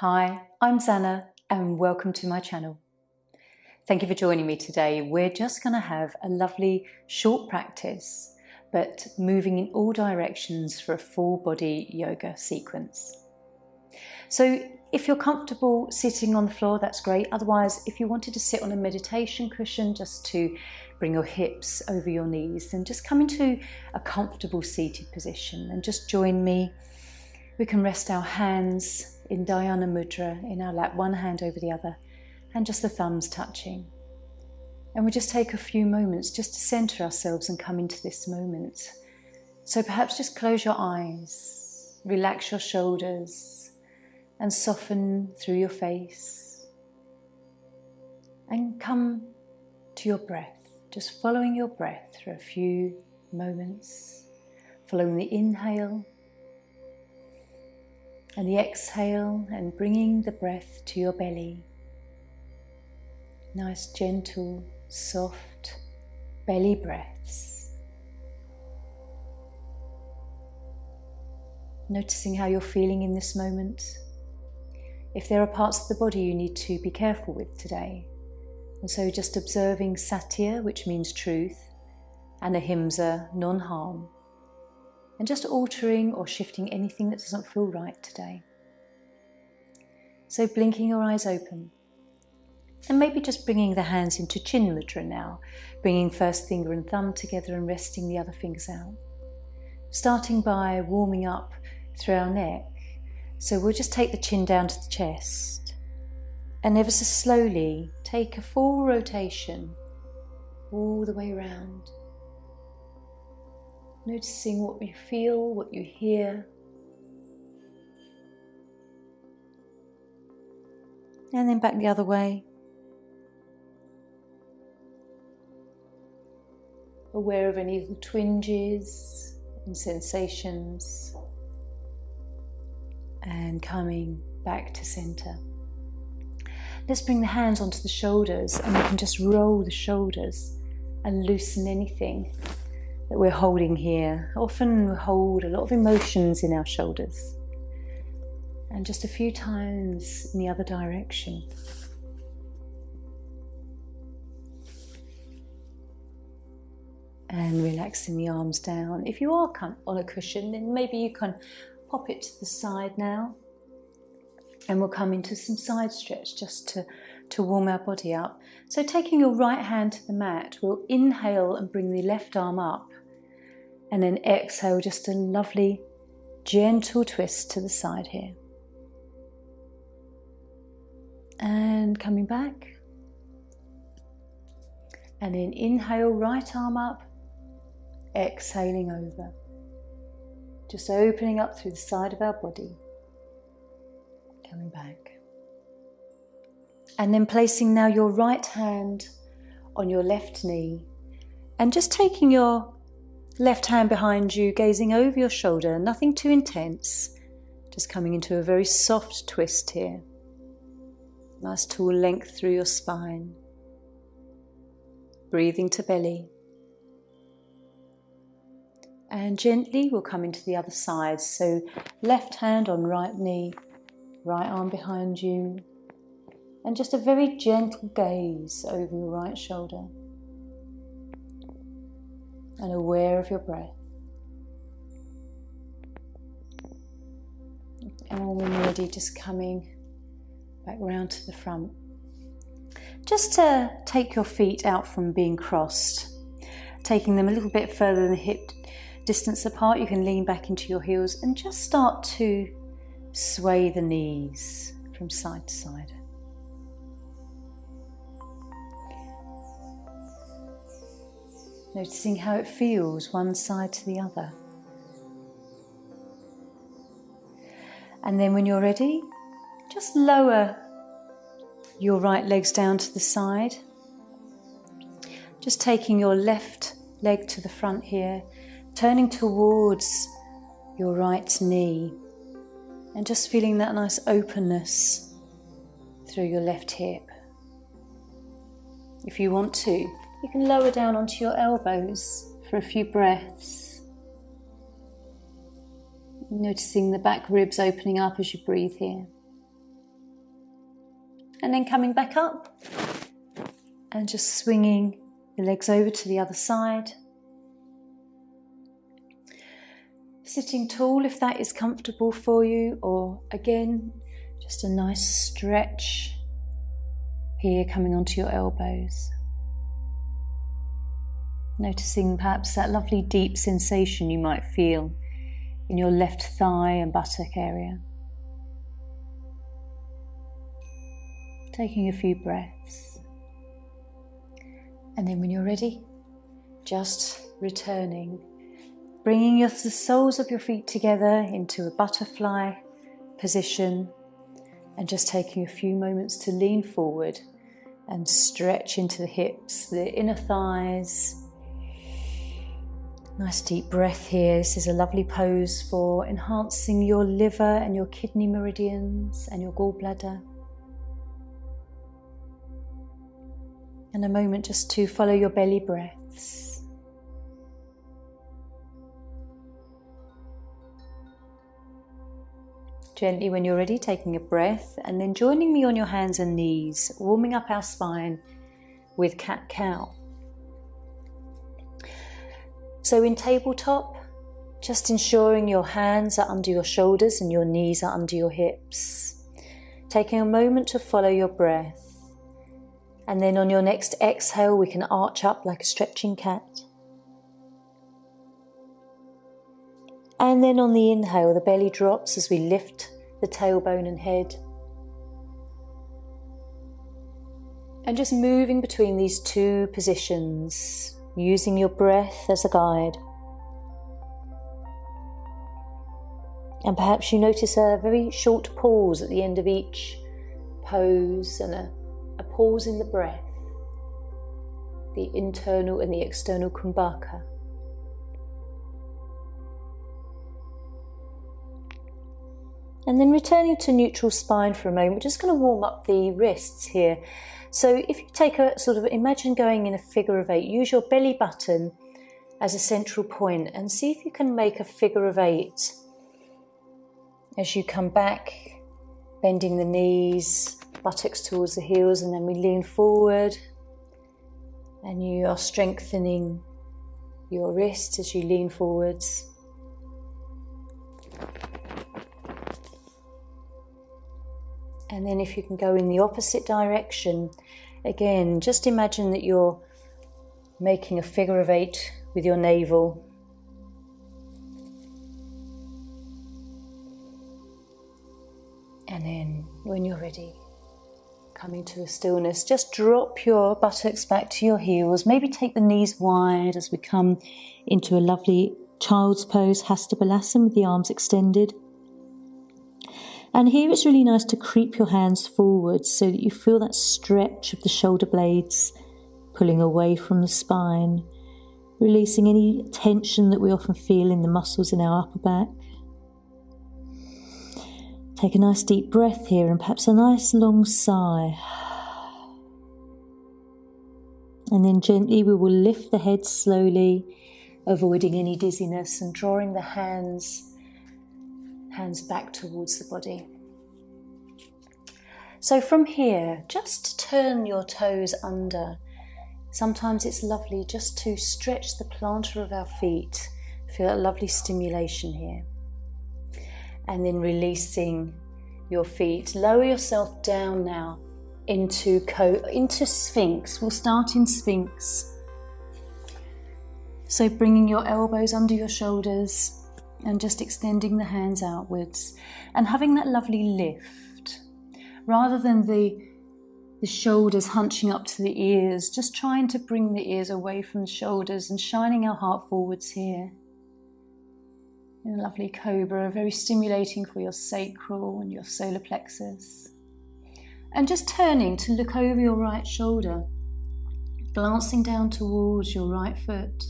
Hi, I'm Zanna and welcome to my channel. Thank you for joining me today. We're just going to have a lovely short practice, but moving in all directions for a full body yoga sequence. So if you're comfortable sitting on the floor, that's great. Otherwise, if you wanted to sit on a meditation cushion just to bring your hips over your knees, then just come into a comfortable seated position and just join me. We can rest our hands in Dhyana Mudra in our lap, one hand over the other, and just the thumbs touching. And we just take a few moments just to center ourselves and come into this moment. So perhaps just close your eyes, relax your shoulders, and soften through your face. And come to your breath, just following your breath for a few moments, following the inhale and the exhale, and bringing the breath to your belly. Nice, gentle, soft belly breaths. Noticing how you're feeling in this moment. If there are parts of the body you need to be careful with today. And so just observing Satya, which means truth, and Ahimsa, non-harm. And just altering or shifting anything that doesn't feel right today. So blinking your eyes open. And maybe just bringing the hands into Chin Mudra now. Bringing first finger and thumb together and resting the other fingers out. Starting by warming up through our neck. So we'll just take the chin down to the chest. And ever so slowly take a full rotation all the way around. Noticing what you feel, what you hear. And then back the other way. Aware of any little twinges and sensations. And coming back to center. Let's bring the hands onto the shoulders, and we can just roll the shoulders and loosen anything that we're holding here. Often we hold a lot of emotions in our shoulders. And just a few times in the other direction. And relaxing the arms down. If you are on a cushion, then maybe you can pop it to the side now. And we'll come into some side stretch just to warm our body up. So taking your right hand to the mat, we'll inhale and bring the left arm up. And then exhale, just a lovely, gentle twist to the side here. And coming back. And then inhale, right arm up. Exhaling over. Just opening up through the side of our body. Coming back. And then placing now your right hand on your left knee. And just taking your left hand behind you, gazing over your shoulder, nothing too intense. Just coming into a very soft twist here. Nice tall length through your spine. Breathing to belly. And gently we'll come into the other side. So left hand on right knee, right arm behind you. And just a very gentle gaze over your right shoulder. And aware of your breath. And when you're ready, just coming back round to the front. Just to take your feet out from being crossed, taking them a little bit further than the hip distance apart. You can lean back into your heels and just start to sway the knees from side to side. Noticing how it feels one side to the other. And then when you're ready, just lower your right legs down to the side. Just taking your left leg to the front here, turning towards your right knee. And just feeling that nice openness through your left hip. If you want to, you can lower down onto your elbows for a few breaths. Noticing the back ribs opening up as you breathe here. And then coming back up and just swinging the legs over to the other side. Sitting tall if that is comfortable for you, or again, just a nice stretch here coming onto your elbows. Noticing perhaps that lovely deep sensation you might feel in your left thigh and buttock area. Taking a few breaths. And then when you're ready, just returning, bringing the soles of your feet together into a butterfly position, and just taking a few moments to lean forward and stretch into the hips, the inner thighs. Nice deep breath here. This is a lovely pose for enhancing your liver and your kidney meridians and your gallbladder. And a moment just to follow your belly breaths. Gently, when you're ready, taking a breath and then joining me on your hands and knees, warming up our spine with cat-cow. So in tabletop, just ensuring your hands are under your shoulders and your knees are under your hips. Taking a moment to follow your breath. And then on your next exhale, we can arch up like a stretching cat. And then on the inhale, the belly drops as we lift the tailbone and head. And just moving between these two positions, using your breath as a guide. And perhaps you notice a very short pause at the end of each pose and a pause in the breath, the internal and the external kumbhaka. And then returning to neutral spine for a moment, we're just going to warm up the wrists here. So if you take a sort of, imagine going in a figure of 8, use your belly button as a central point and see if you can make a figure of 8 as you come back, bending the knees, buttocks towards the heels, and then we lean forward and you are strengthening your wrists as you lean forwards. And then if you can go in the opposite direction, again, just imagine that you're making a figure of 8 with your navel. And then when you're ready, coming to a stillness, just drop your buttocks back to your heels. Maybe take the knees wide as we come into a lovely child's pose, Hatha with the arms extended. And here it's really nice to creep your hands forward so that you feel that stretch of the shoulder blades pulling away from the spine, releasing any tension that we often feel in the muscles in our upper back. Take a nice deep breath here and perhaps a nice long sigh. And then gently we will lift the head slowly, avoiding any dizziness and drawing the hands back towards the body. So from here, just turn your toes under. Sometimes it's lovely just to stretch the plantar of our feet. Feel a lovely stimulation here. And then releasing your feet. Lower yourself down now into Sphinx. We'll start in Sphinx. So bringing your elbows under your shoulders and just extending the hands outwards and having that lovely lift. Rather than the shoulders hunching up to the ears, just trying to bring the ears away from the shoulders and shining our heart forwards here. In a lovely cobra, very stimulating for your sacral and your solar plexus. And just turning to look over your right shoulder, glancing down towards your right foot,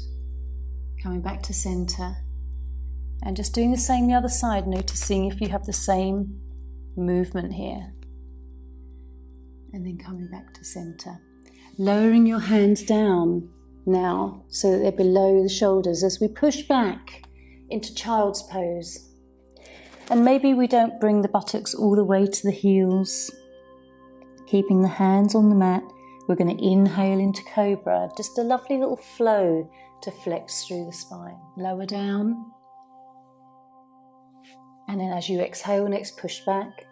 coming back to center. And just doing the same the other side, noticing if you have the same movement here. And then coming back to center. Lowering your hands down now so that they're below the shoulders as we push back into child's pose. And maybe we don't bring the buttocks all the way to the heels. Keeping the hands on the mat, we're going to inhale into cobra, just a lovely little flow to flex through the spine. Lower down. And then as you exhale, next push back.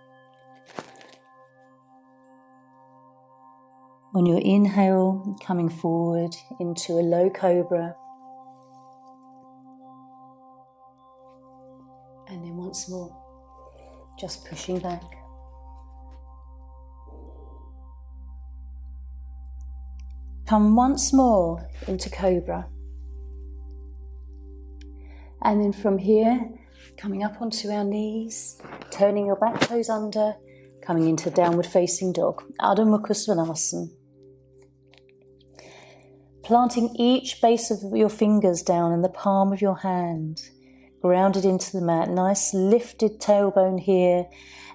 On your inhale, coming forward into a low cobra. And then once more, just pushing back. Come once more into cobra. And then from here, coming up onto our knees, turning your back toes under, coming into downward facing dog, Adho Mukha Svanasana. Planting each base of your fingers down in the palm of your hand, grounded into the mat, nice lifted tailbone here,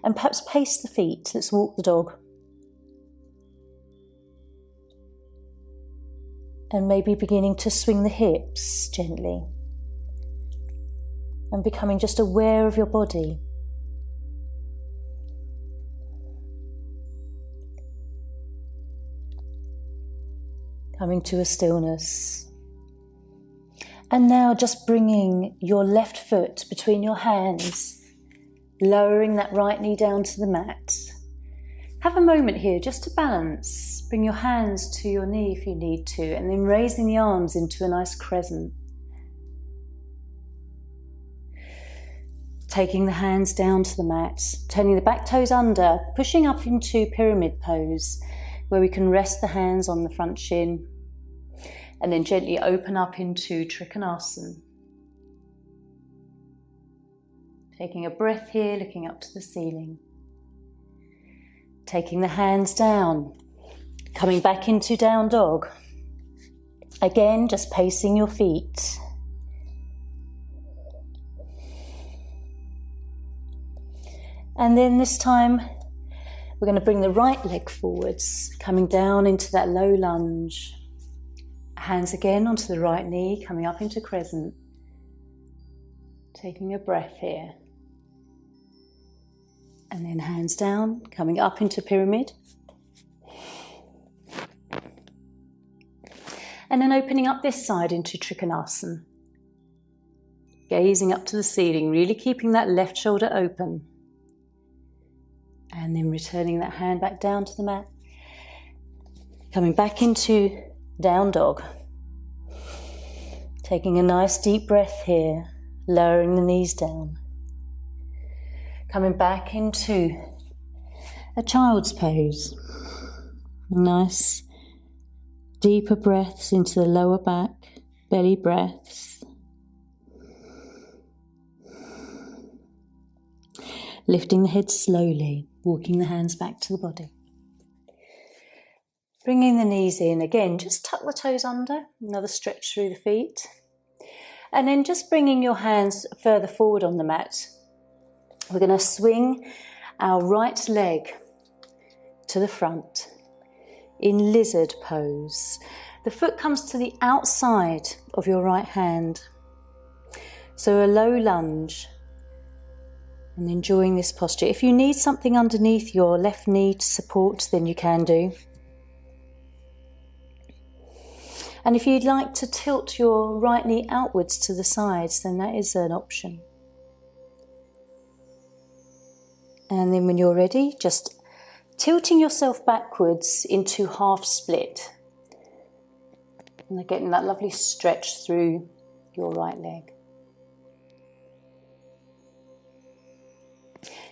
and perhaps pace the feet. Let's walk the dog. And maybe beginning to swing the hips gently. And becoming just aware of your body. Coming to a stillness. And now just bringing your left foot between your hands, lowering that right knee down to the mat. Have a moment here just to balance. Bring your hands to your knee if you need to, and then raising the arms into a nice crescent. Taking the hands down to the mat, turning the back toes under, pushing up into pyramid pose, where we can rest the hands on the front shin, and then gently open up into Trikonasana. Taking a breath here, looking up to the ceiling. Taking the hands down, coming back into down dog. Again, just pacing your feet. And then this time, we're going to bring the right leg forwards, coming down into that low lunge. Hands again onto the right knee, coming up into crescent. Taking a breath here. And then hands down, coming up into pyramid. And then opening up this side into Trikonasana. Gazing up to the ceiling, really keeping that left shoulder open. And then returning that hand back down to the mat. Coming back into down dog. Taking a nice deep breath here, lowering the knees down. Coming back into a child's pose. Nice deeper breaths into the lower back, belly breaths. Lifting the head slowly, walking the hands back to the body. Bringing the knees in again, just tuck the toes under, another stretch through the feet. And then just bringing your hands further forward on the mat. We're going to swing our right leg to the front in lizard pose. The foot comes to the outside of your right hand. So a low lunge. And enjoying this posture. If you need something underneath your left knee to support, then you can do. And if you'd like to tilt your right knee outwards to the sides, then that is an option. And then when you're ready, just tilting yourself backwards into half split. And getting that lovely stretch through your right leg.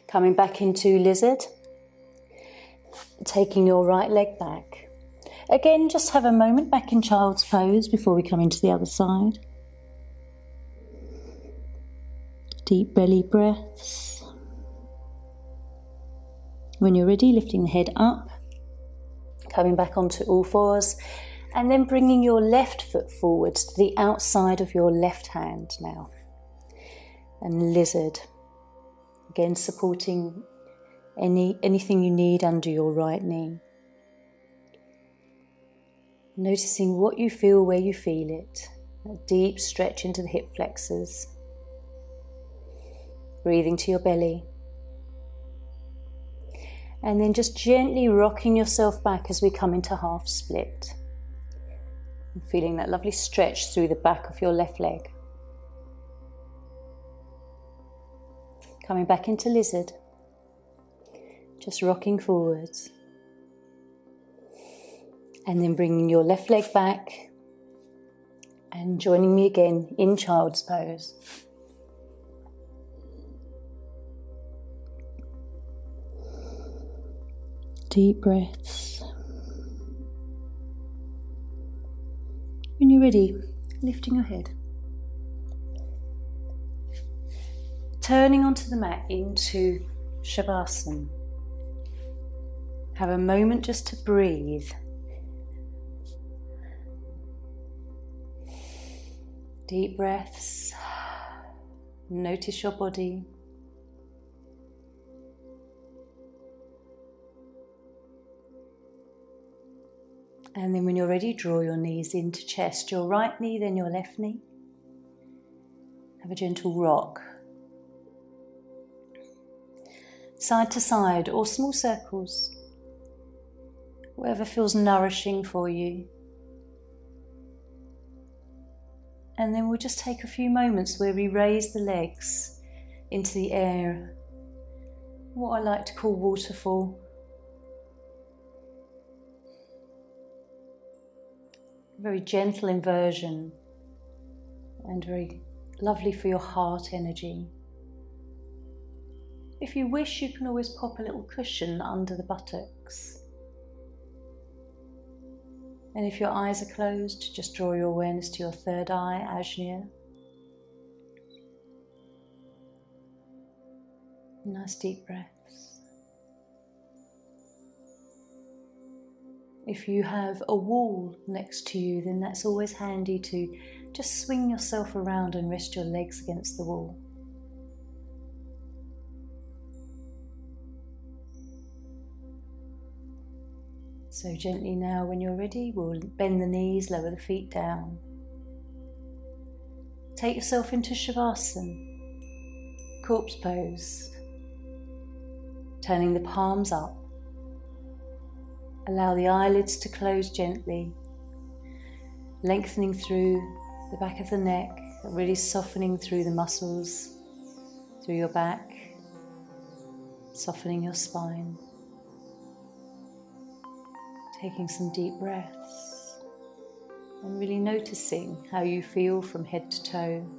Coming back into lizard, taking your right leg back. Again, just have a moment back in child's pose before we come into the other side. Deep belly breaths. When you're ready, lifting the head up, coming back onto all fours, and then bringing your left foot forwards to the outside of your left hand now. And lizard. Again, supporting anything you need under your right knee. Noticing what you feel where you feel it. A deep stretch into the hip flexors. Breathing to your belly. And then just gently rocking yourself back as we come into half split. And feeling that lovely stretch through the back of your left leg. Coming back into lizard. Just rocking forwards. And then bringing your left leg back. And joining me again in child's pose. Deep breaths. When you're ready, lifting your head. Turning onto the mat into savasana. Have a moment just to breathe. Deep breaths. Notice your body. And then when you're ready, draw your knees into chest. Your right knee, then your left knee. Have a gentle rock. Side to side or small circles. Whatever feels nourishing for you. And then we'll just take a few moments where we raise the legs into the air. What I like to call waterfall. Very gentle inversion and very lovely for your heart energy. If you wish, you can always pop a little cushion under the buttocks. And if your eyes are closed, just draw your awareness to your third eye, Ajna. Nice deep breaths. If you have a wall next to you, then that's always handy to just swing yourself around and rest your legs against the wall. So gently now, when you're ready, we'll bend the knees, lower the feet down. Take yourself into Shavasana, corpse pose, turning the palms up. Allow the eyelids to close gently, lengthening through the back of the neck, really softening through the muscles, through your back, softening your spine. Taking some deep breaths and really noticing how you feel from head to toe.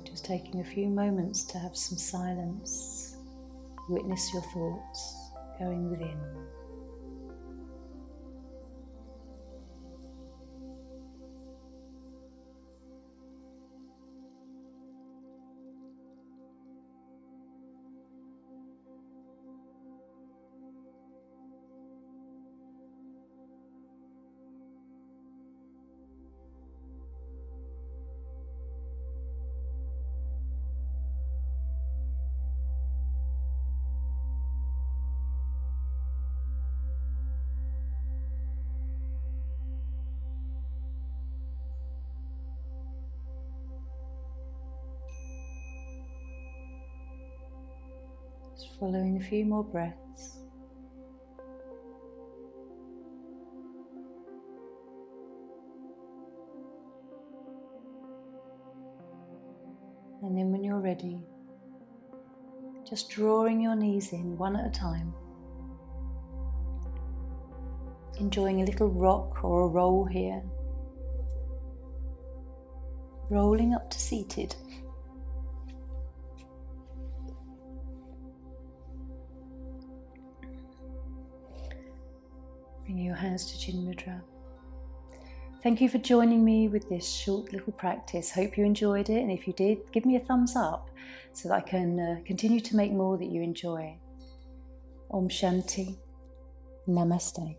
Just taking a few moments to have some silence, witness your thoughts going within. Just following a few more breaths. And then when you're ready, just drawing your knees in one at a time. Enjoying a little rock or a roll here. Rolling up to seated. Bringing your hands to Chin Mudra. Thank you for joining me with this short little practice. Hope you enjoyed it, and if you did, give me a thumbs up so that I can continue to make more that you enjoy. Om Shanti. Namaste.